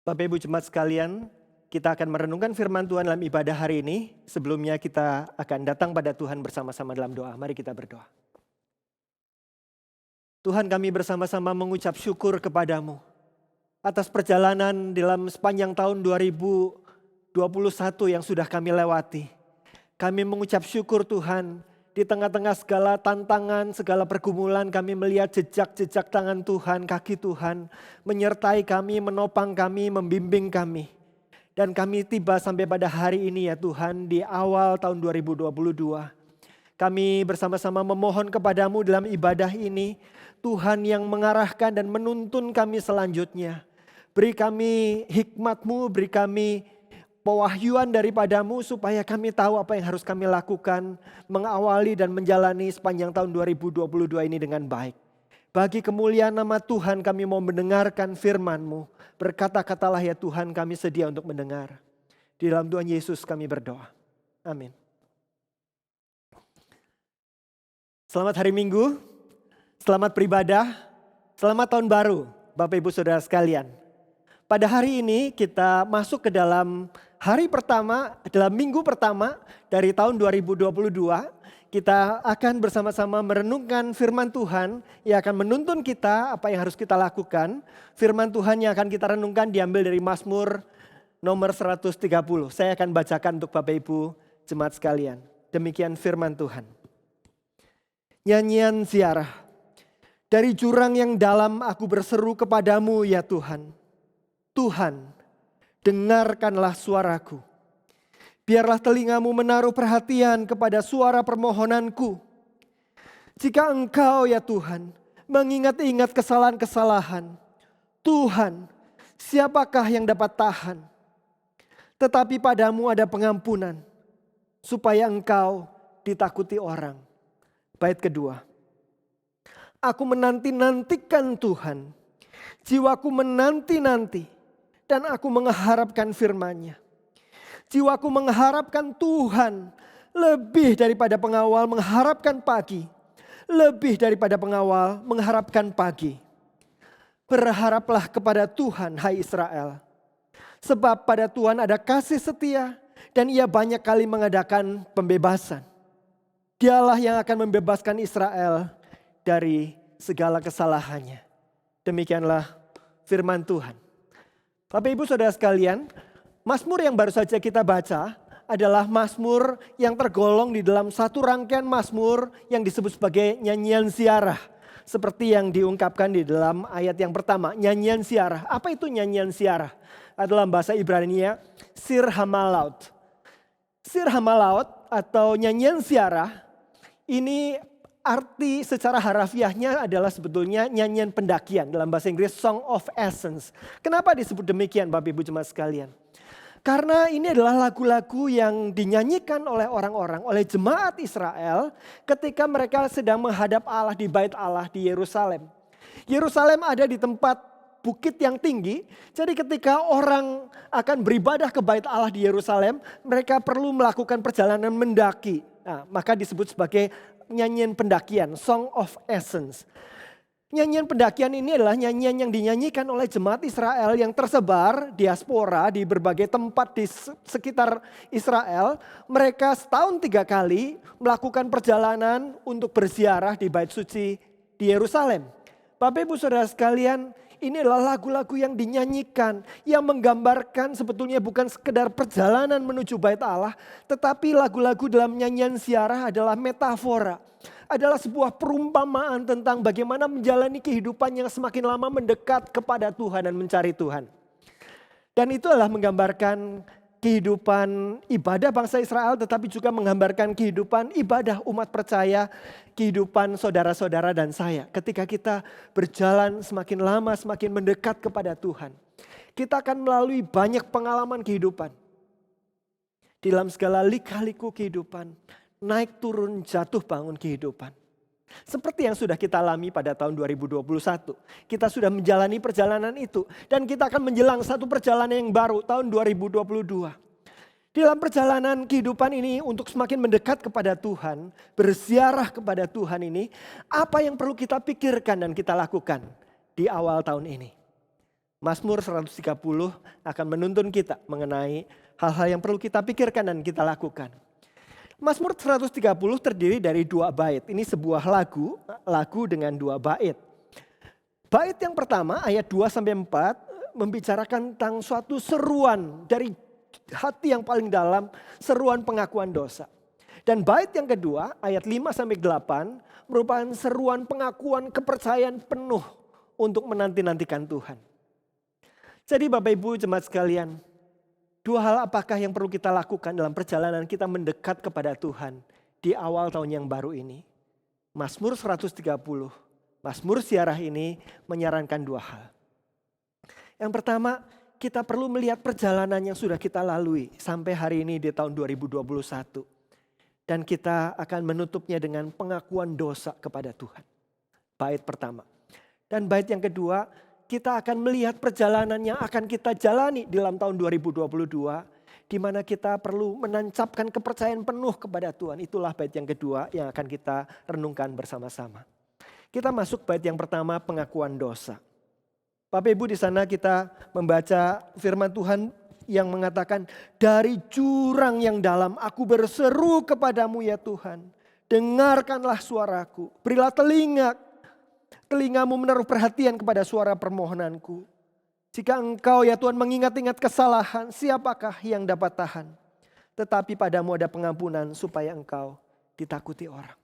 Bapak Ibu Jemaat sekalian, kita akan merenungkan firman Tuhan dalam ibadah hari ini. Sebelumnya kita akan datang pada Tuhan bersama-sama dalam doa. Mari kita berdoa. Tuhan, kami bersama-sama mengucap syukur kepadamu atas perjalanan dalam sepanjang tahun 2021 yang sudah kami lewati. Kami mengucap syukur Tuhan, di tengah-tengah segala tantangan, segala pergumulan kami melihat jejak-jejak tangan Tuhan, kaki Tuhan menyertai kami, menopang kami, membimbing kami. Dan kami tiba sampai pada hari ini ya Tuhan, di awal tahun 2022. Kami bersama-sama memohon kepadamu dalam ibadah ini, Tuhan yang mengarahkan dan menuntun kami selanjutnya. Beri kami hikmat-Mu, beri kami pewahyuan daripadamu supaya kami tahu apa yang harus kami lakukan, mengawali dan menjalani sepanjang tahun 2022 ini dengan baik. Bagi kemuliaan nama Tuhan kami mau mendengarkan firman-Mu. Berkata-katalah ya Tuhan, kami sedia untuk mendengar. Di dalam Tuhan Yesus kami berdoa. Amin. Selamat hari Minggu, selamat beribadah, selamat tahun baru Bapak Ibu Saudara sekalian. Pada hari ini kita masuk ke dalam hari pertama, dalam minggu pertama dari tahun 2022. Kita akan bersama-sama merenungkan firman Tuhan yang akan menuntun kita apa yang harus kita lakukan. Firman Tuhan yang akan kita renungkan diambil dari Mazmur nomor 130. Saya akan bacakan untuk Bapak Ibu jemaat sekalian. Demikian firman Tuhan. Nyanyian ziarah. Dari jurang yang dalam aku berseru kepadamu ya Tuhan. Tuhan, dengarkanlah suaraku. Biarlah telingamu menaruh perhatian kepada suara permohonanku. Jika engkau ya Tuhan mengingat-ingat kesalahan-kesalahan, Tuhan, siapakah yang dapat tahan? Tetapi padamu ada pengampunan, supaya engkau ditakuti orang. Bait kedua. Aku menanti-nantikan Tuhan, jiwaku menanti-nanti. Dan aku mengharapkan firman-Nya. Jiwaku mengharapkan Tuhan lebih daripada pengawal mengharapkan pagi. Lebih daripada pengawal mengharapkan pagi. Berharaplah kepada Tuhan hai Israel. Sebab pada Tuhan ada kasih setia dan Ia banyak kali mengadakan pembebasan. Dialah yang akan membebaskan Israel dari segala kesalahannya. Demikianlah firman Tuhan. Bapak Ibu Saudara sekalian, Mazmur yang baru saja kita baca adalah Mazmur yang tergolong di dalam satu rangkaian Mazmur yang disebut sebagai nyanyian ziarah. Seperti yang diungkapkan di dalam ayat yang pertama, nyanyian ziarah. Apa itu nyanyian ziarah? Dalam bahasa Ibrani-nya, Sir Hamalaut. Sir Hamalaut atau nyanyian ziarah ini arti secara harafiahnya adalah sebetulnya nyanyian pendakian, dalam bahasa Inggris Song of Ascents. Kenapa disebut demikian Bapak Ibu Jemaat sekalian? Karena ini adalah lagu-lagu yang dinyanyikan oleh orang-orang, oleh jemaat Israel ketika mereka sedang menghadap Allah di bait Allah di Yerusalem. Yerusalem ada di tempat bukit yang tinggi, jadi ketika orang akan beribadah ke bait Allah di Yerusalem, mereka perlu melakukan perjalanan mendaki. Nah, maka disebut sebagai nyanyian pendakian, Song of Ascents. Nyanyian pendakian ini adalah nyanyian yang dinyanyikan oleh jemaat Israel yang tersebar diaspora di berbagai tempat di sekitar Israel. Mereka setahun 3 kali melakukan perjalanan untuk berziarah di bait suci di Yerusalem. Bapak Ibu Saudara sekalian, ini adalah lagu-lagu yang dinyanyikan, yang menggambarkan sebetulnya bukan sekedar perjalanan menuju bait Allah, tetapi lagu-lagu dalam nyanyian ziarah adalah metafora. Adalah sebuah perumpamaan tentang bagaimana menjalani kehidupan yang semakin lama mendekat kepada Tuhan dan mencari Tuhan. Dan itu adalah menggambarkan kehidupan ibadah bangsa Israel, tetapi juga menggambarkan kehidupan ibadah umat percaya, kehidupan saudara-saudara dan saya. Ketika kita berjalan semakin lama, semakin mendekat kepada Tuhan, kita akan melalui banyak pengalaman kehidupan. Di dalam segala lika-liku kehidupan, naik turun jatuh bangun kehidupan. Seperti yang sudah kita alami pada tahun 2021. Kita sudah menjalani perjalanan itu. Dan kita akan menjelang satu perjalanan yang baru tahun 2022. Dalam perjalanan kehidupan ini untuk semakin mendekat kepada Tuhan. Berziarah kepada Tuhan ini. Apa yang perlu kita pikirkan dan kita lakukan di awal tahun ini? Mazmur 130 akan menuntun kita mengenai hal-hal yang perlu kita pikirkan dan kita lakukan. Mazmur 130 terdiri dari 2 bait. Ini sebuah lagu dengan 2 bait. Bait yang pertama ayat 2-4 membicarakan tentang suatu seruan dari hati yang paling dalam, seruan pengakuan dosa. Dan bait yang kedua ayat 5-8 merupakan seruan pengakuan kepercayaan penuh untuk menanti-nantikan Tuhan. Jadi Bapak Ibu jemaat sekalian, 2 hal apakah yang perlu kita lakukan dalam perjalanan kita mendekat kepada Tuhan di awal tahun yang baru ini? Mazmur 130, Mazmur Ziarah ini menyarankan 2 hal. Yang pertama, kita perlu melihat perjalanan yang sudah kita lalui sampai hari ini di tahun 2021. Dan kita akan menutupnya dengan pengakuan dosa kepada Tuhan. Bait pertama. Dan bait yang kedua, kita akan melihat perjalanan yang akan kita jalani dalam tahun 2022. Di mana kita perlu menancapkan kepercayaan penuh kepada Tuhan. Itulah bait yang kedua yang akan kita renungkan bersama-sama. Kita masuk bait yang pertama, pengakuan dosa. Bapak Ibu di sana kita membaca firman Tuhan yang mengatakan, dari jurang yang dalam aku berseru kepadamu ya Tuhan. Dengarkanlah suaraku, berilah telingamu menaruh perhatian kepada suara permohonanku. Jika engkau ya Tuhan mengingat-ingat kesalahan, siapakah yang dapat tahan? Tetapi padamu ada pengampunan supaya engkau ditakuti orang.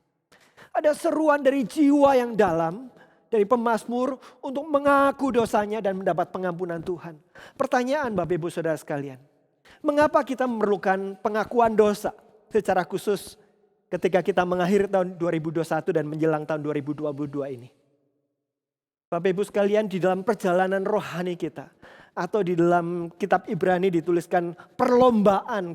Ada seruan dari jiwa yang dalam, dari pemazmur untuk mengaku dosanya dan mendapat pengampunan Tuhan. Pertanyaan Bapak Ibu Saudara sekalian, mengapa kita memerlukan pengakuan dosa secara khusus ketika kita mengakhiri tahun 2021 dan menjelang tahun 2022 ini? Bapak Ibu sekalian, di dalam perjalanan rohani kita atau di dalam kitab Ibrani dituliskan perlombaan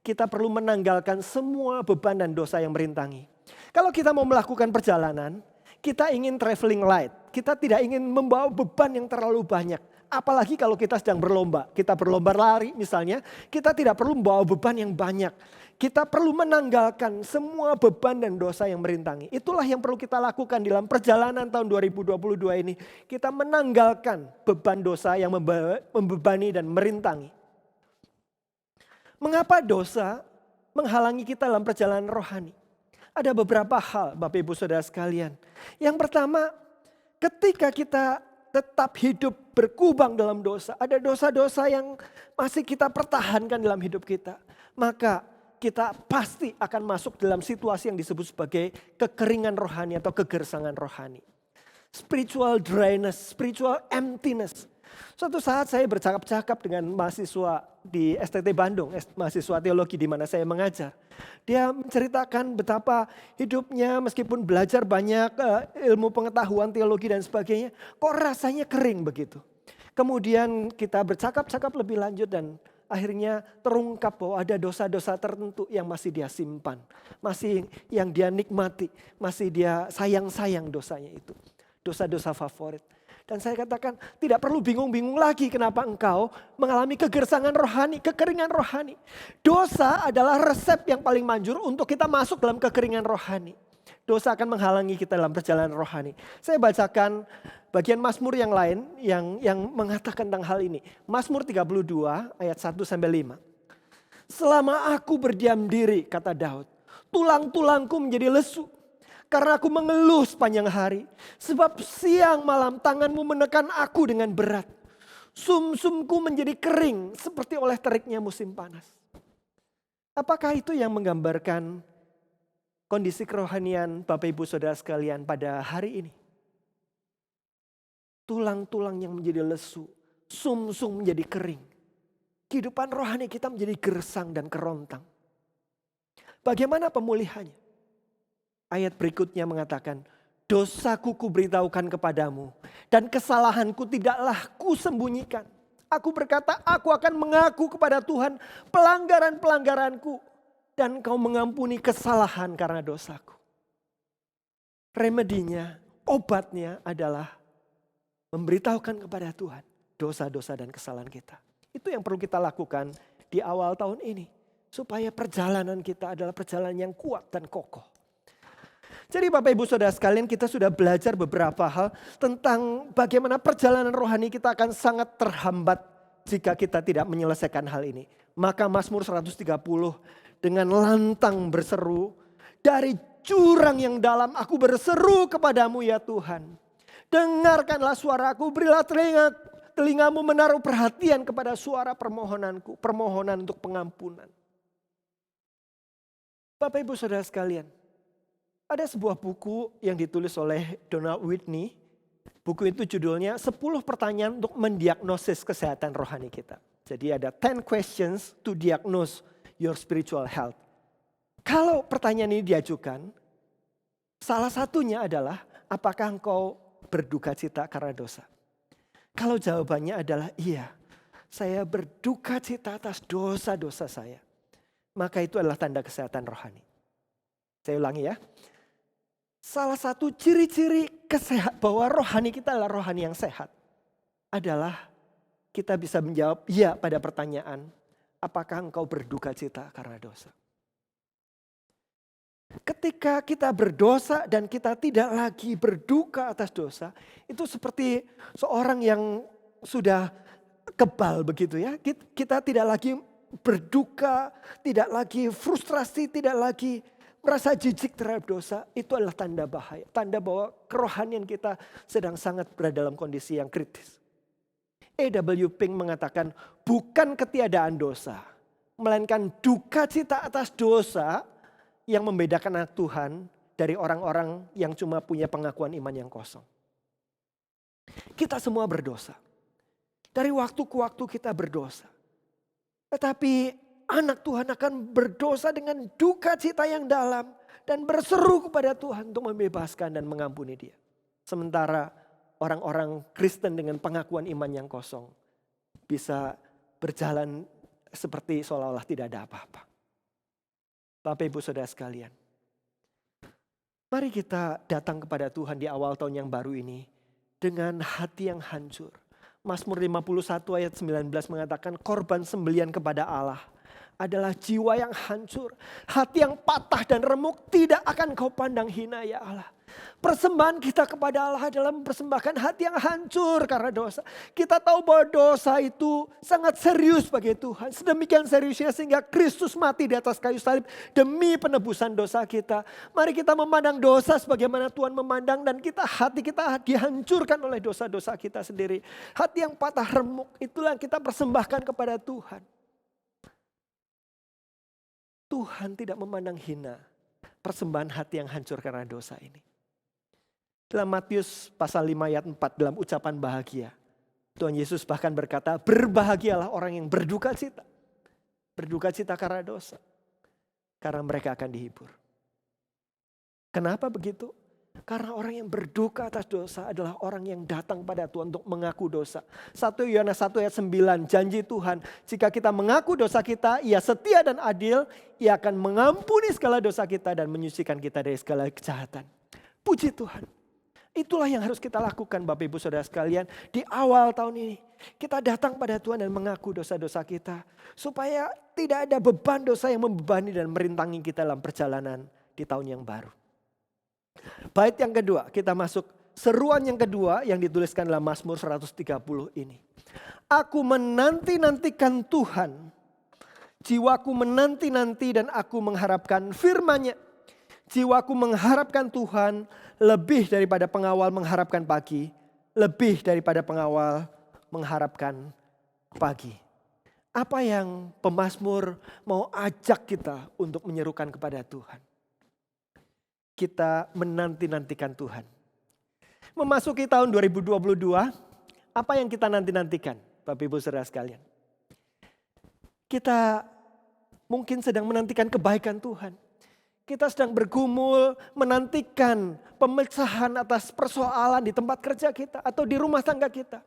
kita perlu menanggalkan semua beban dan dosa yang merintangi. Kalau kita mau melakukan perjalanan, kita ingin traveling light. Kita tidak ingin membawa beban yang terlalu banyak. Apalagi kalau kita sedang berlomba. Kita berlomba lari misalnya, kita tidak perlu membawa beban yang banyak. Kita perlu menanggalkan semua beban dan dosa yang merintangi. Itulah yang perlu kita lakukan dalam perjalanan tahun 2022 ini. Kita menanggalkan beban dosa yang membebani dan merintangi. Mengapa dosa menghalangi kita dalam perjalanan rohani? Ada beberapa hal Bapak Ibu Saudara sekalian. Yang pertama, ketika kita tetap hidup berkubang dalam dosa, ada dosa-dosa yang masih kita pertahankan dalam hidup kita, maka kita pasti akan masuk dalam situasi yang disebut sebagai kekeringan rohani atau kegersangan rohani. Spiritual dryness, spiritual emptiness. Suatu saat saya bercakap-cakap dengan mahasiswa di STT Bandung, mahasiswa teologi di mana saya mengajar. Dia menceritakan betapa hidupnya meskipun belajar banyak ilmu pengetahuan teologi dan sebagainya, kok rasanya kering begitu. Kemudian kita bercakap-cakap lebih lanjut dan akhirnya terungkap bahwa ada dosa-dosa tertentu yang masih dia simpan. Masih yang dia nikmati, masih dia sayang-sayang dosanya itu. Dosa-dosa favorit. Dan saya katakan tidak perlu bingung-bingung lagi kenapa engkau mengalami kegersangan rohani, kekeringan rohani. Dosa adalah resep yang paling manjur untuk kita masuk dalam kekeringan rohani. Dosa akan menghalangi kita dalam perjalanan rohani. Saya bacakan bagian Mazmur yang lain yang mengatakan tentang hal ini. Mazmur 32 ayat 1-5. Selama aku berdiam diri, kata Daud, tulang-tulangku menjadi lesu. Karena aku mengeluh sepanjang hari. Sebab siang malam tanganmu menekan aku dengan berat. Sumsumku menjadi kering seperti oleh teriknya musim panas. Apakah itu yang menggambarkan kondisi kerohanian Bapak Ibu Saudara sekalian pada hari ini? Tulang-tulang yang menjadi lesu. Sumsum menjadi kering. Kehidupan rohani kita menjadi gersang dan kerontang. Bagaimana pemulihannya? Ayat berikutnya mengatakan, dosaku kuberitahukan kepadamu dan kesalahanku tidaklah kusembunyikan. Aku berkata, aku akan mengaku kepada Tuhan pelanggaran-pelanggaranku dan kau mengampuni kesalahan karena dosaku. Remedinya, obatnya adalah memberitahukan kepada Tuhan dosa-dosa dan kesalahan kita. Itu yang perlu kita lakukan di awal tahun ini supaya perjalanan kita adalah perjalanan yang kuat dan kokoh. Jadi Bapak Ibu Saudara sekalian, kita sudah belajar beberapa hal tentang bagaimana perjalanan rohani kita akan sangat terhambat jika kita tidak menyelesaikan hal ini. Maka Mazmur 130 dengan lantang berseru, dari jurang yang dalam aku berseru kepadamu ya Tuhan. Dengarkanlah suaraku, berilah telingamu menaruh perhatian kepada suara permohonanku, permohonan untuk pengampunan. Bapak Ibu Saudara sekalian, ada sebuah buku yang ditulis oleh Donald Whitney. Buku itu judulnya 10 pertanyaan untuk mendiagnosis kesehatan rohani kita. Jadi ada 10 questions to diagnose your spiritual health. Kalau pertanyaan ini diajukan, salah satunya adalah apakah engkau berduka cita karena dosa? Kalau jawabannya adalah iya, saya berduka cita atas dosa-dosa saya. Maka itu adalah tanda kesehatan rohani. Saya ulangi ya. Salah satu ciri-ciri bahwa rohani kita adalah rohani yang sehat adalah kita bisa menjawab iya pada pertanyaan, apakah engkau berduka cita karena dosa? Ketika kita berdosa dan kita tidak lagi berduka atas dosa, itu seperti seorang yang sudah kebal begitu ya. Kita tidak lagi berduka, tidak lagi frustrasi, tidak lagi merasa jijik terhadap dosa. Itu adalah tanda bahaya. Tanda bahwa kerohanian kita sedang sangat berada dalam kondisi yang kritis. A.W. Pink mengatakan bukan ketiadaan dosa, melainkan duka cita atas dosa yang membedakan anak Tuhan dari orang-orang yang cuma punya pengakuan iman yang kosong. Kita semua berdosa. Dari waktu ke waktu kita berdosa. Tetapi anak Tuhan akan berdosa dengan duka cita yang dalam. Dan berseru kepada Tuhan untuk membebaskan dan mengampuni dia. Sementara orang-orang Kristen dengan pengakuan iman yang kosong bisa berjalan seperti seolah-olah tidak ada apa-apa. Bapak Ibu Saudara sekalian, mari kita datang kepada Tuhan di awal tahun yang baru ini dengan hati yang hancur. Mazmur 51 ayat 19 mengatakan korban sembelian kepada Allah adalah jiwa yang hancur. Hati yang patah dan remuk tidak akan kau pandang hina ya Allah. Persembahan kita kepada Allah adalah mempersembahkan hati yang hancur karena dosa. Kita tahu bahwa dosa itu sangat serius bagi Tuhan. Sedemikian seriusnya sehingga Kristus mati di atas kayu salib demi penebusan dosa kita. Mari kita memandang dosa sebagaimana Tuhan memandang dan hati kita dihancurkan oleh dosa-dosa kita sendiri. Hati yang patah remuk itulah yang kita persembahkan kepada Tuhan. Tuhan tidak memandang hina persembahan hati yang hancur karena dosa ini. Dalam Matius pasal 5 ayat 4 dalam ucapan bahagia. Tuhan Yesus bahkan berkata, berbahagialah orang yang berduka cita. Berduka cita karena dosa. Karena mereka akan dihibur. Kenapa begitu? Karena orang yang berduka atas dosa adalah orang yang datang pada Tuhan untuk mengaku dosa. 1 Yohanes 1 ayat 9, janji Tuhan. Jika kita mengaku dosa kita, Ia setia dan adil. Ia akan mengampuni segala dosa kita dan menyucikan kita dari segala kejahatan. Puji Tuhan. Itulah yang harus kita lakukan Bapak Ibu Saudara sekalian di awal tahun ini. Kita datang pada Tuhan dan mengaku dosa-dosa kita. Supaya tidak ada beban dosa yang membebani dan merintangi kita dalam perjalanan di tahun yang baru. Bait yang kedua, kita masuk seruan yang kedua yang dituliskan dalam Mazmur 130 ini. Aku menanti-nantikan Tuhan. Jiwaku menanti-nanti dan aku mengharapkan firman-Nya. Jiwaku mengharapkan Tuhan lebih daripada pengawal mengharapkan pagi. Lebih daripada pengawal mengharapkan pagi. Apa yang pemazmur mau ajak kita untuk menyerukan kepada Tuhan? Kita menanti-nantikan Tuhan. Memasuki tahun 2022, apa yang kita nanti-nantikan Bapak Ibu Saudara sekalian? Kita mungkin sedang menantikan kebaikan Tuhan. Kita sedang bergumul menantikan pemecahan atas persoalan di tempat kerja kita atau di rumah tangga kita.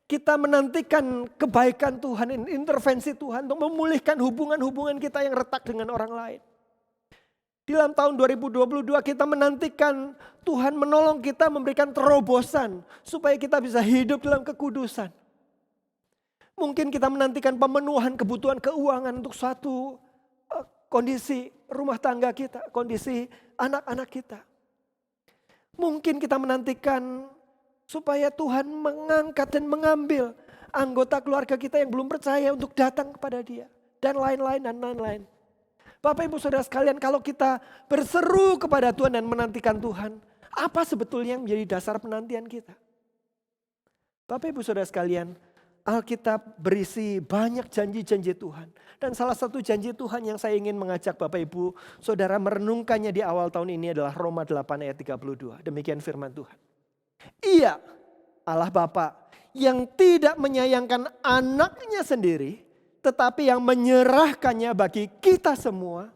Kita menantikan kebaikan Tuhan, intervensi Tuhan untuk memulihkan hubungan-hubungan kita yang retak dengan orang lain. Di dalam tahun 2022 kita menantikan Tuhan menolong kita memberikan terobosan supaya kita bisa hidup dalam kekudusan. Mungkin kita menantikan pemenuhan kebutuhan keuangan untuk suatu kondisi rumah tangga kita, kondisi anak-anak kita. Mungkin kita menantikan supaya Tuhan mengangkat dan mengambil anggota keluarga kita yang belum percaya untuk datang kepada Dia. Dan lain-lain. Bapak Ibu Saudara sekalian, kalau kita berseru kepada Tuhan dan menantikan Tuhan, apa sebetulnya yang menjadi dasar penantian kita? Bapak Ibu Saudara sekalian, Alkitab berisi banyak janji-janji Tuhan. Dan salah satu janji Tuhan yang saya ingin mengajak Bapak Ibu Saudara merenungkannya di awal tahun ini adalah Roma 8 ayat 32. Demikian firman Tuhan. Ia, Allah Bapa, yang tidak menyayangkan anaknya sendiri, tetapi yang menyerahkannya bagi kita semua,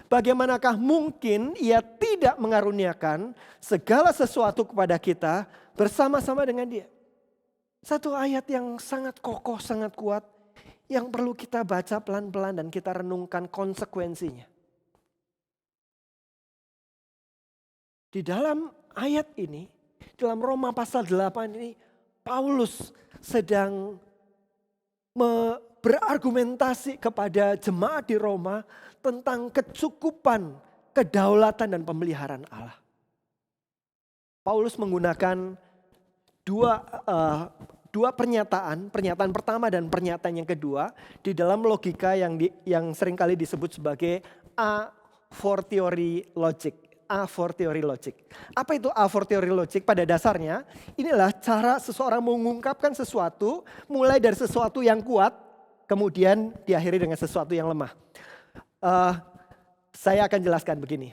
bagaimanakah mungkin Ia tidak mengaruniakan segala sesuatu kepada kita bersama-sama dengan Dia? Satu ayat yang sangat kokoh, sangat kuat, yang perlu kita baca pelan-pelan dan kita renungkan konsekuensinya. Di dalam ayat ini, dalam Roma pasal 8 ini, Paulus sedang berargumentasi kepada jemaat di Roma tentang kecukupan, kedaulatan dan pemeliharaan Allah. Paulus menggunakan dua pernyataan pertama dan pernyataan yang kedua di dalam logika yang seringkali disebut sebagai a fortiori logic. A fortiori logic. Apa itu a fortiori logic? Pada dasarnya inilah cara seseorang mengungkapkan sesuatu mulai dari sesuatu yang kuat kemudian diakhiri dengan sesuatu yang lemah. Saya akan jelaskan begini.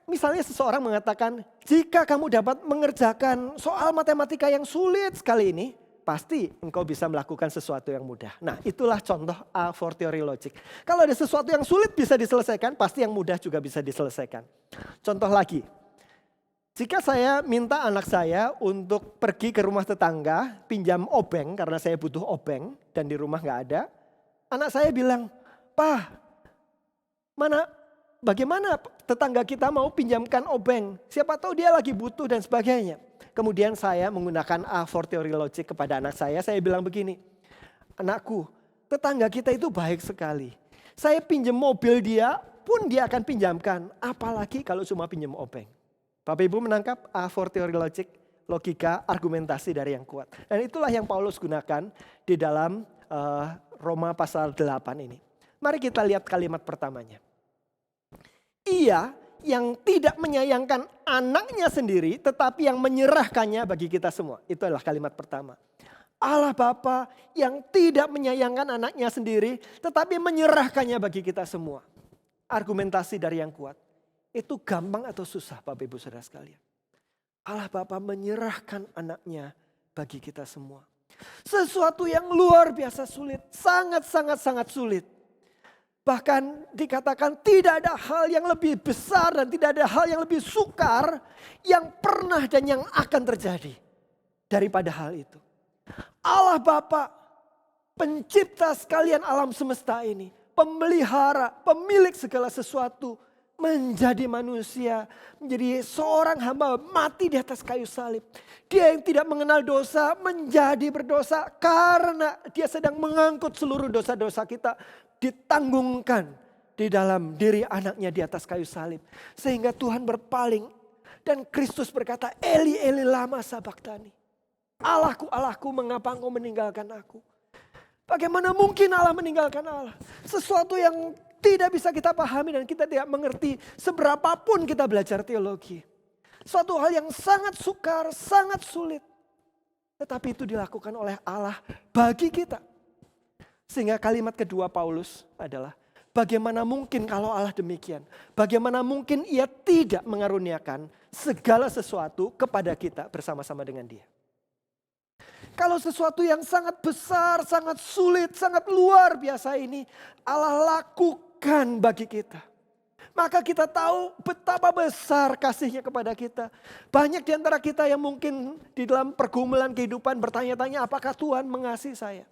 Misalnya seseorang mengatakan, jika kamu dapat mengerjakan soal matematika yang sulit sekali ini, pasti engkau bisa melakukan sesuatu yang mudah. Nah, itulah contoh a fortiori logic. Kalau ada sesuatu yang sulit bisa diselesaikan, pasti yang mudah juga bisa diselesaikan. Contoh lagi, jika saya minta anak saya untuk pergi ke rumah tetangga, pinjam obeng karena saya butuh obeng dan di rumah nggak ada. Anak saya bilang, "Pak, bagaimana tetangga kita mau pinjamkan obeng? Siapa tahu dia lagi butuh dan sebagainya." Kemudian saya menggunakan a fortiori logic kepada anak saya bilang begini, "Anakku, tetangga kita itu baik sekali. Saya pinjam mobil dia pun dia akan pinjamkan, apalagi kalau cuma pinjam obeng." Bapak Ibu menangkap a fortiori logic, logika argumentasi dari yang kuat. Dan itulah yang Paulus gunakan di dalam Roma pasal 8 ini. Mari kita lihat kalimat pertamanya. Ia yang tidak menyayangkan anaknya sendiri tetapi yang menyerahkannya bagi kita semua. Itu adalah kalimat pertama. Allah Bapa yang tidak menyayangkan anaknya sendiri tetapi menyerahkannya bagi kita semua. Argumentasi dari yang kuat. Itu gampang atau susah Bapak Ibu Saudara sekalian? Allah Bapa menyerahkan anaknya bagi kita semua. Sesuatu yang luar biasa sulit, sangat sulit. Bahkan dikatakan tidak ada hal yang lebih besar dan tidak ada hal yang lebih sukar yang pernah dan yang akan terjadi daripada hal itu. Allah Bapa, pencipta sekalian alam semesta ini, pemelihara, pemilik segala sesuatu, menjadi manusia, menjadi seorang hamba mati di atas kayu salib. Dia yang tidak mengenal dosa menjadi berdosa karena dia sedang mengangkut seluruh dosa-dosa kita. Ditanggungkan di dalam diri anaknya di atas kayu salib. Sehingga Tuhan berpaling dan Kristus berkata, "Eli, Eli lama sabachthani." "Allahku, Allahku, mengapa engkau meninggalkan aku?" Bagaimana mungkin Allah meninggalkan Allah? Sesuatu yang tidak bisa kita pahami dan kita tidak mengerti seberapapun kita belajar teologi. Suatu hal yang sangat sukar, sangat sulit. Tetapi itu dilakukan oleh Allah bagi kita. Sehingga kalimat kedua Paulus adalah, bagaimana mungkin kalau Allah demikian? Bagaimana mungkin Ia tidak mengaruniakan segala sesuatu kepada kita bersama-sama dengan Dia? Kalau sesuatu yang sangat besar, sangat sulit, sangat luar biasa ini Allah lakukan bagi kita. Maka kita tahu betapa besar kasih-Nya kepada kita. Banyak di antara kita yang mungkin di dalam pergumulan kehidupan bertanya-tanya, apakah Tuhan mengasihi saya?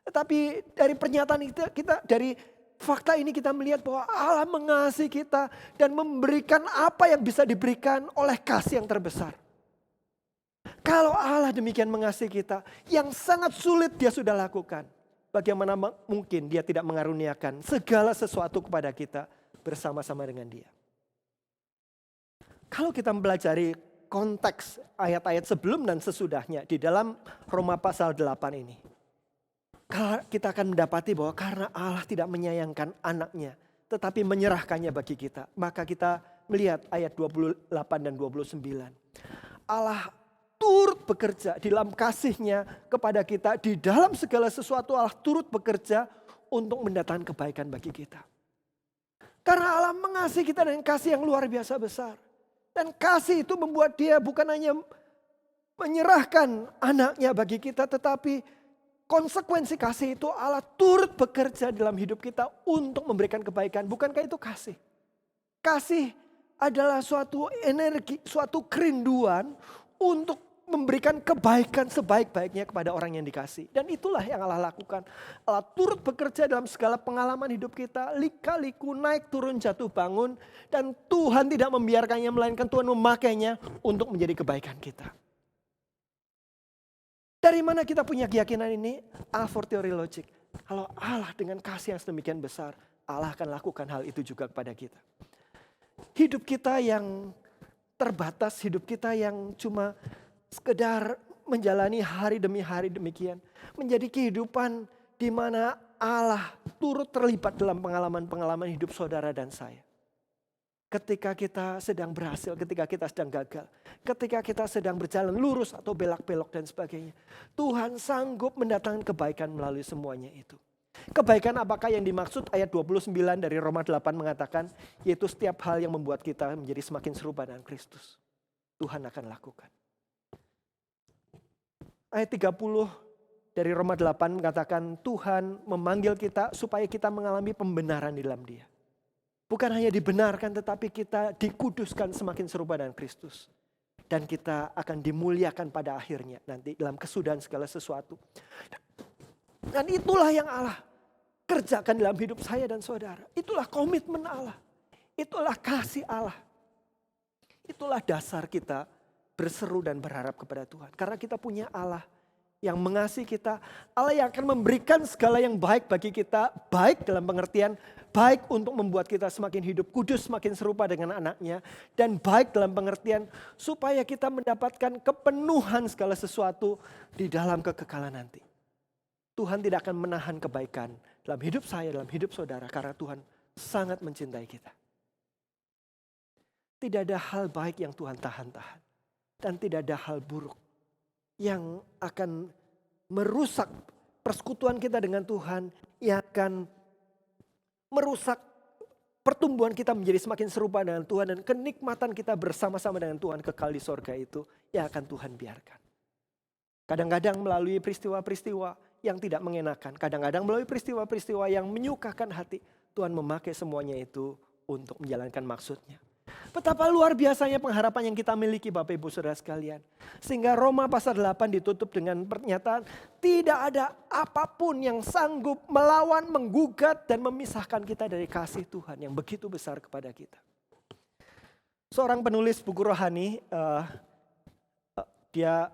Tetapi dari pernyataan kita dari fakta ini kita melihat bahwa Allah mengasihi kita dan memberikan apa yang bisa diberikan oleh kasih yang terbesar. Kalau Allah demikian mengasihi kita, yang sangat sulit Dia sudah lakukan. Bagaimana mungkin Dia tidak mengaruniakan segala sesuatu kepada kita bersama-sama dengan Dia. Kalau kita mempelajari konteks ayat-ayat sebelum dan sesudahnya di dalam Roma pasal 8 ini. Kita akan mendapati bahwa karena Allah tidak menyayangkan anaknya, tetapi menyerahkannya bagi kita. Maka kita melihat ayat 28 dan 29. Allah turut bekerja di dalam kasih-Nya kepada kita. Di dalam segala sesuatu Allah turut bekerja untuk mendatangkan kebaikan bagi kita. Karena Allah mengasihi kita dengan kasih yang luar biasa besar. Dan kasih itu membuat Dia bukan hanya menyerahkan anaknya bagi kita, tetapi konsekuensi kasih itu Allah turut bekerja dalam hidup kita untuk memberikan kebaikan. Bukankah itu kasih? Kasih adalah suatu energi, suatu kerinduan untuk memberikan kebaikan sebaik-baiknya kepada orang yang dikasih. Dan itulah yang Allah lakukan. Allah turut bekerja dalam segala pengalaman hidup kita. Lika-liku, naik turun jatuh bangun. Dan Tuhan tidak membiarkannya, melainkan Tuhan memakainya untuk menjadi kebaikan kita. Dari mana kita punya keyakinan ini? A fortiori logic. Kalau Allah dengan kasih yang sedemikian besar, Allah akan lakukan hal itu juga kepada kita. Hidup kita yang terbatas, hidup kita yang cuma sekedar menjalani hari demi hari demikian. Menjadi kehidupan di mana Allah turut terlibat dalam pengalaman-pengalaman hidup saudara dan saya. Ketika kita sedang berhasil, ketika kita sedang gagal, ketika kita sedang berjalan lurus atau belak-belok dan sebagainya. Tuhan sanggup mendatangkan kebaikan melalui semuanya itu. Kebaikan apakah yang dimaksud? Ayat 29 dari Roma 8 mengatakan, yaitu setiap hal yang membuat kita menjadi semakin serupa dengan Kristus. Tuhan akan lakukan. Ayat 30 dari Roma 8 mengatakan, Tuhan memanggil kita supaya kita mengalami pembenaran di dalam Dia. Bukan hanya dibenarkan, tetapi kita dikuduskan semakin serupa dengan Kristus. Dan kita akan dimuliakan pada akhirnya nanti dalam kesudahan segala sesuatu. Dan itulah yang Allah kerjakan dalam hidup saya dan saudara. Itulah komitmen Allah. Itulah kasih Allah. Itulah dasar kita berseru dan berharap kepada Tuhan. Karena kita punya Allah yang mengasihi kita. Allah yang akan memberikan segala yang baik bagi kita. Baik dalam pengertian baik untuk membuat kita semakin hidup kudus, semakin serupa dengan anaknya. Dan baik dalam pengertian supaya kita mendapatkan kepenuhan segala sesuatu di dalam kekekalan nanti. Tuhan tidak akan menahan kebaikan dalam hidup saya, dalam hidup saudara. Karena Tuhan sangat mencintai kita. Tidak ada hal baik yang Tuhan tahan-tahan. Dan tidak ada hal buruk yang akan merusak persekutuan kita dengan Tuhan. Yang akan merusak pertumbuhan kita menjadi semakin serupa dengan Tuhan. Dan kenikmatan kita bersama-sama dengan Tuhan kekal di sorga itu yang akan Tuhan biarkan. Kadang-kadang melalui peristiwa-peristiwa yang tidak mengenakan. Kadang-kadang melalui peristiwa-peristiwa yang menyukakan hati. Tuhan memakai semuanya itu untuk menjalankan maksudnya. Betapa luar biasanya pengharapan yang kita miliki Bapak Ibu Saudara sekalian. Sehingga Roma pasal 8 ditutup dengan pernyataan tidak ada apapun yang sanggup melawan, menggugat dan memisahkan kita dari kasih Tuhan yang begitu besar kepada kita. Seorang penulis buku rohani, dia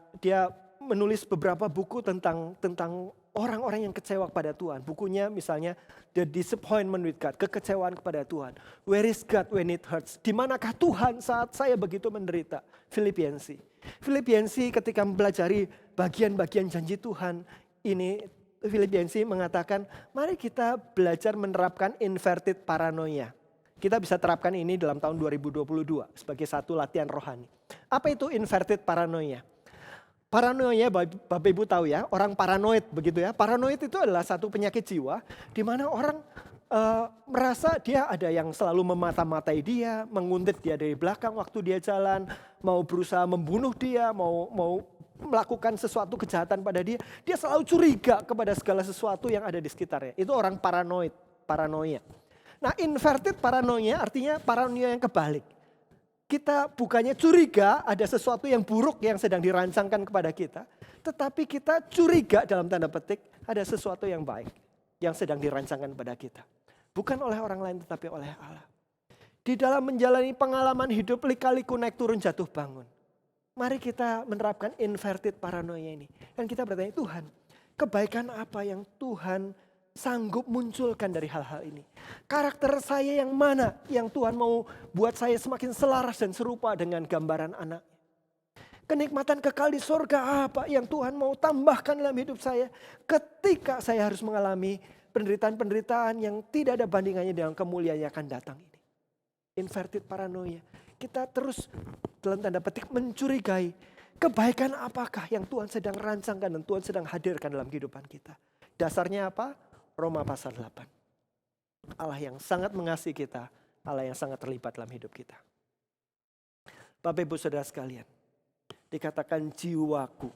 menulis beberapa buku tentang orang-orang yang kecewa kepada Tuhan. Bukunya misalnya The Disappointment with God, kekecewaan kepada Tuhan. Where is God when it hurts? Di manakah Tuhan saat saya begitu menderita? Filipiensi ketika mempelajari bagian-bagian janji Tuhan ini, Filipiensi mengatakan, mari kita belajar menerapkan inverted paranoia. Kita bisa terapkan ini dalam tahun 2022 sebagai satu latihan rohani. Apa itu inverted paranoia? Paranoia, Bapak Ibu tahu ya, orang paranoid begitu ya. Paranoid itu adalah satu penyakit jiwa di mana orang merasa dia ada yang selalu memata-matai dia, menguntit dia dari belakang waktu dia jalan, mau berusaha membunuh dia, mau melakukan sesuatu kejahatan pada dia. Dia selalu curiga kepada segala sesuatu yang ada di sekitarnya. Itu orang paranoid, paranoia. Nah, inverted paranoia artinya paranoia yang kebalik. Kita bukannya curiga ada sesuatu yang buruk yang sedang dirancangkan kepada kita. Tetapi kita curiga dalam tanda petik ada sesuatu yang baik yang sedang dirancangkan kepada kita. Bukan oleh orang lain tetapi oleh Allah. Di dalam menjalani pengalaman hidup lika-liku naik turun jatuh bangun. Mari kita menerapkan inverted paranoia ini. Dan kita bertanya, Tuhan, kebaikan apa yang Tuhan sanggup munculkan dari hal-hal ini? Karakter saya yang mana yang Tuhan mau buat saya semakin selaras dan serupa dengan gambaran anak? Kenikmatan kekal di surga apa yang Tuhan mau tambahkan dalam hidup saya ketika saya harus mengalami penderitaan-penderitaan yang tidak ada bandingannya dengan kemuliaan yang akan datang ini. Inverted paranoia. Kita terus dalam tanda petik mencurigai kebaikan apakah yang Tuhan sedang rancangkan dan Tuhan sedang hadirkan dalam kehidupan kita. Dasarnya apa? Roma pasal 8. Allah yang sangat mengasihi kita, Allah yang sangat terlibat dalam hidup kita. Bapak Ibu Saudara sekalian, dikatakan jiwaku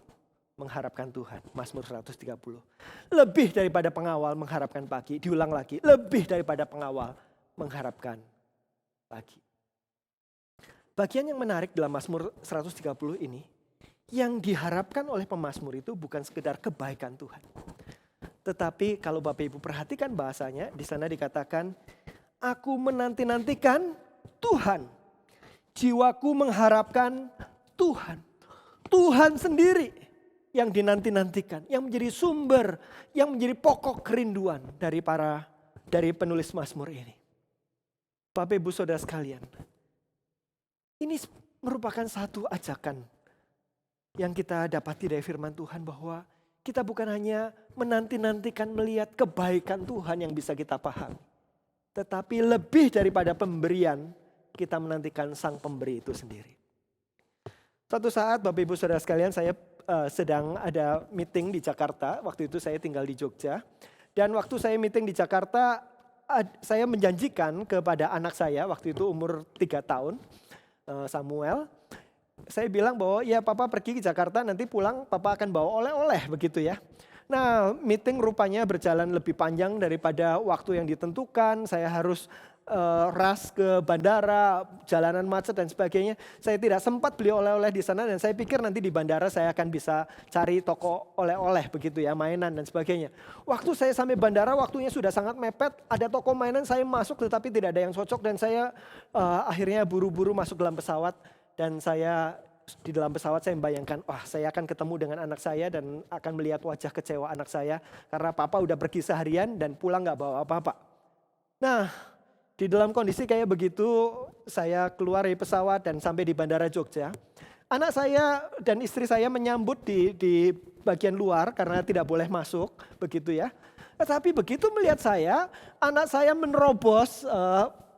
mengharapkan Tuhan. Mazmur 130. Lebih daripada pengawal mengharapkan pagi. Diulang lagi. Lebih daripada pengawal mengharapkan pagi. Bagian yang menarik dalam Mazmur 130 ini. Yang diharapkan oleh pemazmur itu bukan sekedar kebaikan Tuhan. Tetapi kalau Bapak Ibu perhatikan bahasanya. Di sana dikatakan. Aku menanti-nantikan Tuhan. Jiwaku mengharapkan Tuhan. Tuhan sendiri yang dinanti-nantikan, yang menjadi sumber, yang menjadi pokok kerinduan dari penulis Mazmur ini. Bapak Ibu Saudara sekalian, ini merupakan satu ajakan yang kita dapati dari firman Tuhan bahwa kita bukan hanya menanti-nantikan melihat kebaikan Tuhan yang bisa kita pahami, tetapi lebih daripada pemberian, kita menantikan Sang Pemberi itu sendiri. Suatu saat Bapak Ibu Saudara sekalian, saya sedang ada meeting di Jakarta. Waktu itu saya tinggal di Jogja. Dan waktu saya meeting di Jakarta, saya menjanjikan kepada anak saya, waktu itu umur 3 tahun, Samuel. Saya bilang bahwa ya papa pergi ke Jakarta, nanti pulang papa akan bawa oleh-oleh begitu ya. Nah, meeting rupanya berjalan lebih panjang daripada waktu yang ditentukan. Saya harus rush ke bandara, jalanan macet dan sebagainya. Saya tidak sempat beli oleh-oleh di sana dan saya pikir nanti di bandara saya akan bisa cari toko oleh-oleh begitu ya, mainan dan sebagainya. Waktu saya sampai bandara waktunya sudah sangat mepet, ada toko mainan saya masuk tetapi tidak ada yang cocok dan saya akhirnya buru-buru masuk dalam pesawat dan saya di dalam pesawat saya membayangkan, wah saya akan ketemu dengan anak saya dan akan melihat wajah kecewa anak saya karena papa udah pergi seharian dan pulang gak bawa apa-apa. Nah, di dalam kondisi kayak begitu, saya keluar dari pesawat dan sampai di Bandara Jogja. Anak saya dan istri saya menyambut di bagian luar karena tidak boleh masuk, begitu ya. Tetapi begitu melihat saya, anak saya menerobos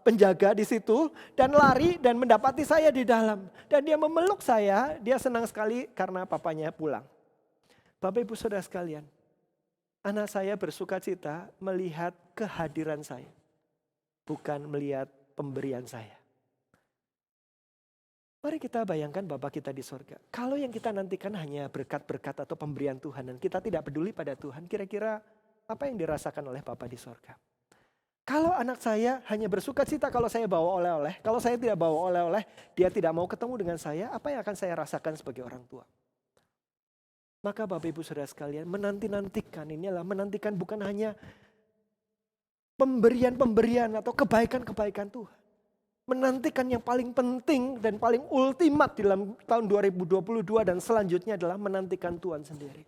penjaga di situ dan lari dan mendapati saya di dalam. Dan dia memeluk saya, dia senang sekali karena papanya pulang. Bapak Ibu Saudara sekalian, anak saya bersuka cita melihat kehadiran saya. Bukan melihat pemberian saya. Mari kita bayangkan Bapa kita di sorga. Kalau yang kita nantikan hanya berkat-berkat atau pemberian Tuhan dan kita tidak peduli pada Tuhan, kira-kira apa yang dirasakan oleh Bapa di sorga? Kalau anak saya hanya bersuka cita kalau saya bawa oleh-oleh, kalau saya tidak bawa oleh-oleh, dia tidak mau ketemu dengan saya, apa yang akan saya rasakan sebagai orang tua? Maka Bapak Ibu Saudara sekalian, menanti-nantikan ini adalah menantikan bukan hanya pemberian-pemberian atau kebaikan-kebaikan Tuhan. Menantikan yang paling penting dan paling ultimat dalam tahun 2022 dan selanjutnya adalah menantikan Tuhan sendiri.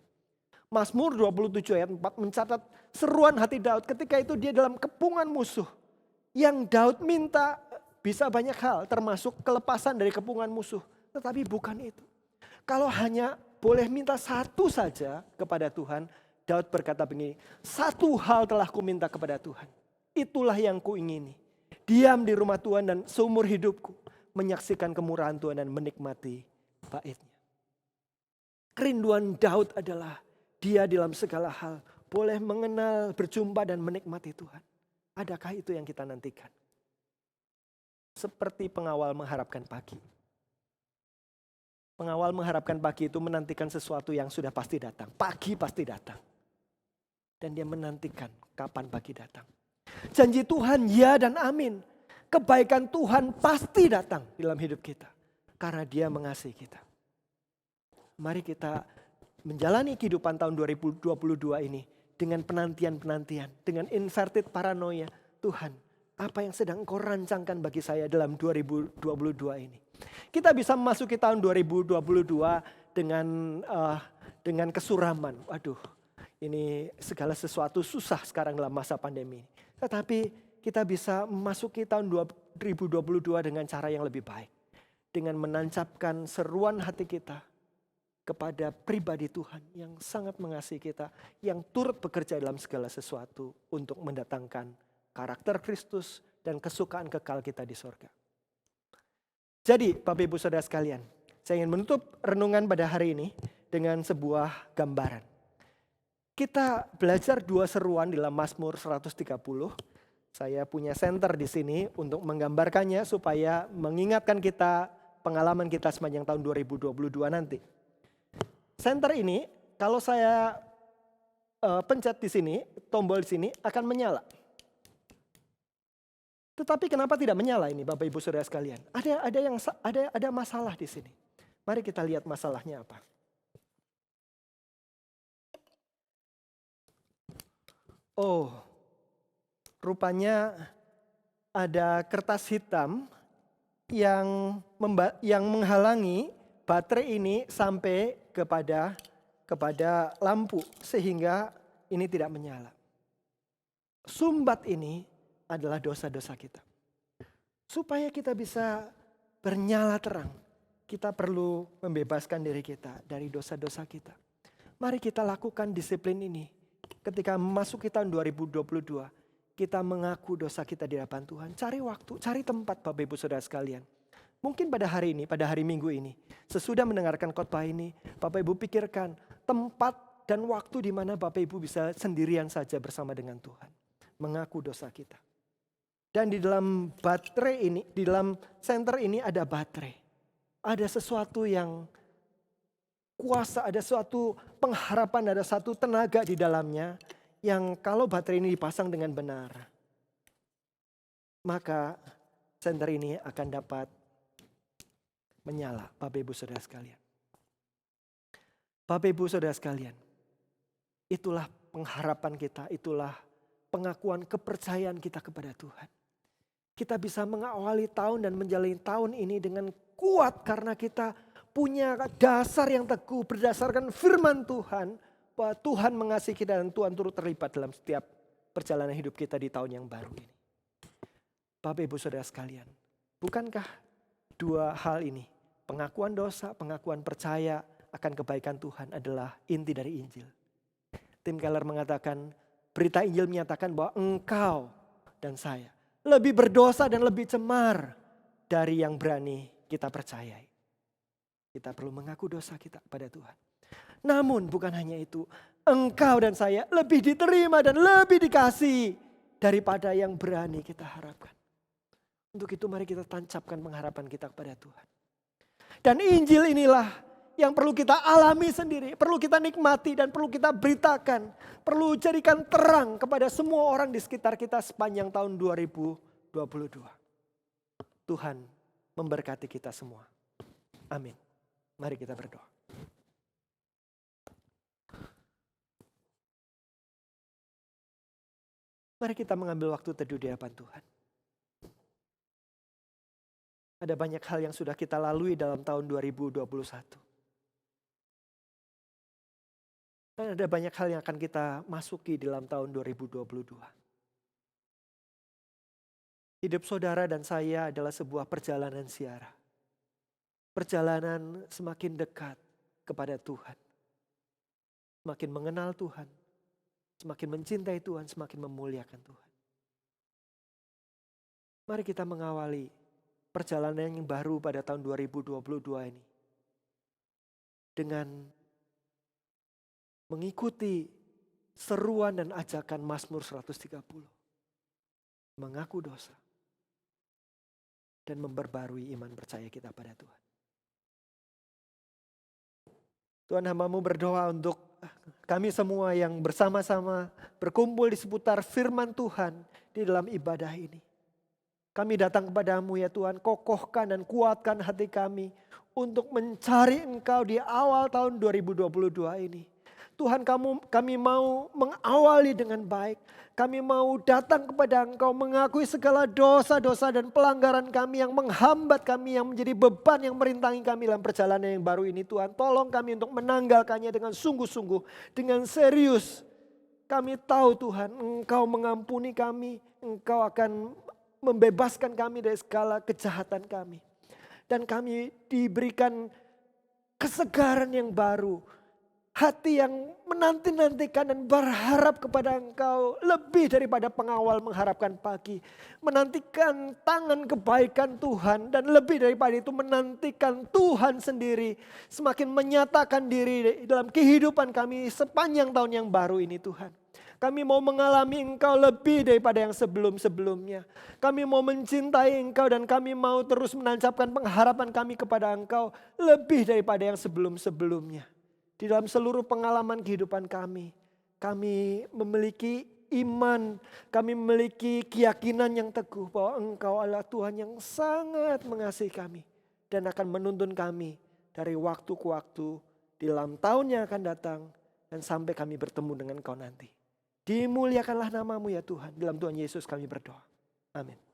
Mazmur 27 ayat 4 mencatat seruan hati Daud ketika itu dia dalam kepungan musuh. Yang Daud minta bisa banyak hal termasuk kelepasan dari kepungan musuh. Tetapi bukan itu. Kalau hanya boleh minta satu saja kepada Tuhan, Daud berkata begini, satu hal telah kuminta kepada Tuhan. Itulah yang kuingini. Diam di rumah Tuhan dan seumur hidupku. Menyaksikan kemurahan Tuhan dan menikmati baitnya. Kerinduan Daud adalah dia dalam segala hal boleh mengenal, berjumpa dan menikmati Tuhan. Adakah itu yang kita nantikan? Seperti pengawal mengharapkan pagi. Pengawal mengharapkan pagi itu menantikan sesuatu yang sudah pasti datang. Pagi pasti datang. Dan dia menantikan kapan pagi datang. Janji Tuhan ya dan amin. Kebaikan Tuhan pasti datang dalam hidup kita. Karena dia mengasihi kita. Mari kita menjalani kehidupan tahun 2022 ini. Dengan penantian-penantian. Dengan inverted paranoia. Tuhan, apa yang sedang Engkau rancangkan bagi saya dalam 2022 ini. Kita bisa memasuki tahun 2022 dengan kesuraman. Waduh. Ini segala sesuatu susah sekarang dalam masa pandemi. Tetapi kita bisa memasuki tahun 2022 dengan cara yang lebih baik. Dengan menancapkan seruan hati kita kepada pribadi Tuhan yang sangat mengasihi kita. Yang turut bekerja dalam segala sesuatu untuk mendatangkan karakter Kristus dan kesukaan kekal kita di sorga. Jadi Bapak Ibu Saudara sekalian, saya ingin menutup renungan pada hari ini dengan sebuah gambaran. Kita belajar 2 seruan dalam Mazmur 130. Saya punya senter di sini untuk menggambarkannya supaya mengingatkan kita pengalaman kita sepanjang tahun 2022 nanti. Senter ini kalau saya pencet di sini, tombol di sini akan menyala. Tetapi kenapa tidak menyala ini Bapak Ibu Saudara sekalian? Ada masalah di sini. Mari kita lihat masalahnya apa. Oh, rupanya ada kertas hitam yang menghalangi baterai ini sampai kepada lampu sehingga ini tidak menyala. Sumbat ini adalah dosa-dosa kita. Supaya kita bisa bernyala terang, kita perlu membebaskan diri kita dari dosa-dosa kita. Mari kita lakukan disiplin ini. Ketika memasuki tahun 2022, kita mengaku dosa kita di hadapan Tuhan. Cari waktu, cari tempat Bapak Ibu Saudara sekalian. Mungkin pada hari ini, pada hari Minggu ini, sesudah mendengarkan khotbah ini, Bapak Ibu pikirkan tempat dan waktu di mana Bapak Ibu bisa sendirian saja bersama dengan Tuhan. Mengaku dosa kita. Dan di dalam baterai ini, di dalam senter ini ada baterai. Ada sesuatu yang kuasa, ada suatu pengharapan, ada satu tenaga di dalamnya. Yang kalau baterai ini dipasang dengan benar, maka senter ini akan dapat menyala, Bapak Ibu Saudara sekalian. Bapak Ibu Saudara sekalian, itulah pengharapan kita, itulah pengakuan kepercayaan kita kepada Tuhan. Kita bisa mengawali tahun dan menjalani tahun ini dengan kuat karena kita punya dasar yang teguh berdasarkan firman Tuhan. Bahwa Tuhan mengasihi kita dan Tuhan turut terlibat dalam setiap perjalanan hidup kita di tahun yang baru ini. Bapak Ibu Saudara sekalian, bukankah 2 hal ini, pengakuan dosa, pengakuan percaya akan kebaikan Tuhan adalah inti dari Injil. Tim Keller mengatakan, berita Injil menyatakan bahwa engkau dan saya lebih berdosa dan lebih cemar dari yang berani kita percayai. Kita perlu mengaku dosa kita kepada Tuhan. Namun bukan hanya itu, engkau dan saya lebih diterima dan lebih dikasihi daripada yang berani kita harapkan. Untuk itu mari kita tancapkan pengharapan kita kepada Tuhan. Dan Injil inilah yang perlu kita alami sendiri, perlu kita nikmati dan perlu kita beritakan. Perlu jadikan terang kepada semua orang di sekitar kita sepanjang tahun 2022. Tuhan memberkati kita semua. Amin. Mari kita berdoa. Mari kita mengambil waktu teduh di hadapan Tuhan. Ada banyak hal yang sudah kita lalui dalam tahun 2021. Dan ada banyak hal yang akan kita masuki dalam tahun 2022. Hidup saudara dan saya adalah sebuah perjalanan ziarah. Perjalanan semakin dekat kepada Tuhan. Semakin mengenal Tuhan. Semakin mencintai Tuhan, semakin memuliakan Tuhan. Mari kita mengawali perjalanan yang baru pada tahun 2022 ini. Dengan mengikuti seruan dan ajakan Mazmur 130. Mengaku dosa. Dan memperbarui iman percaya kita pada Tuhan. Tuhan, hamba-Mu berdoa untuk kami semua yang bersama-sama berkumpul di seputar firman Tuhan di dalam ibadah ini. Kami datang kepadamu ya Tuhan, kokohkan dan kuatkan hati kami untuk mencari Engkau di awal tahun 2022 ini. Tuhan, kami mau mengawali dengan baik. Kami mau datang kepada Engkau mengakui segala dosa-dosa dan pelanggaran kami yang menghambat kami, yang menjadi beban yang merintangi kami dalam perjalanan yang baru ini Tuhan. Tolong kami untuk menanggalkannya dengan sungguh-sungguh, dengan serius. Kami tahu Tuhan, Engkau mengampuni kami, Engkau akan membebaskan kami dari segala kejahatan kami. Dan kami diberikan kesegaran yang baru. Hati yang menanti-nantikan dan berharap kepada Engkau lebih daripada pengawal mengharapkan pagi. Menantikan tangan kebaikan Tuhan dan lebih daripada itu menantikan Tuhan sendiri semakin menyatakan diri dalam kehidupan kami sepanjang tahun yang baru ini Tuhan. Kami mau mengalami Engkau lebih daripada yang sebelum-sebelumnya. Kami mau mencintai Engkau dan kami mau terus menancapkan pengharapan kami kepada Engkau lebih daripada yang sebelum-sebelumnya. Di dalam seluruh pengalaman kehidupan kami memiliki iman, kami memiliki keyakinan yang teguh bahwa Engkau adalah Tuhan yang sangat mengasihi kami dan akan menuntun kami dari waktu ke waktu di dalam tahun yang akan datang dan sampai kami bertemu dengan Engkau nanti. Dimuliakanlah namamu ya Tuhan, dalam Tuhan Yesus kami berdoa. Amin.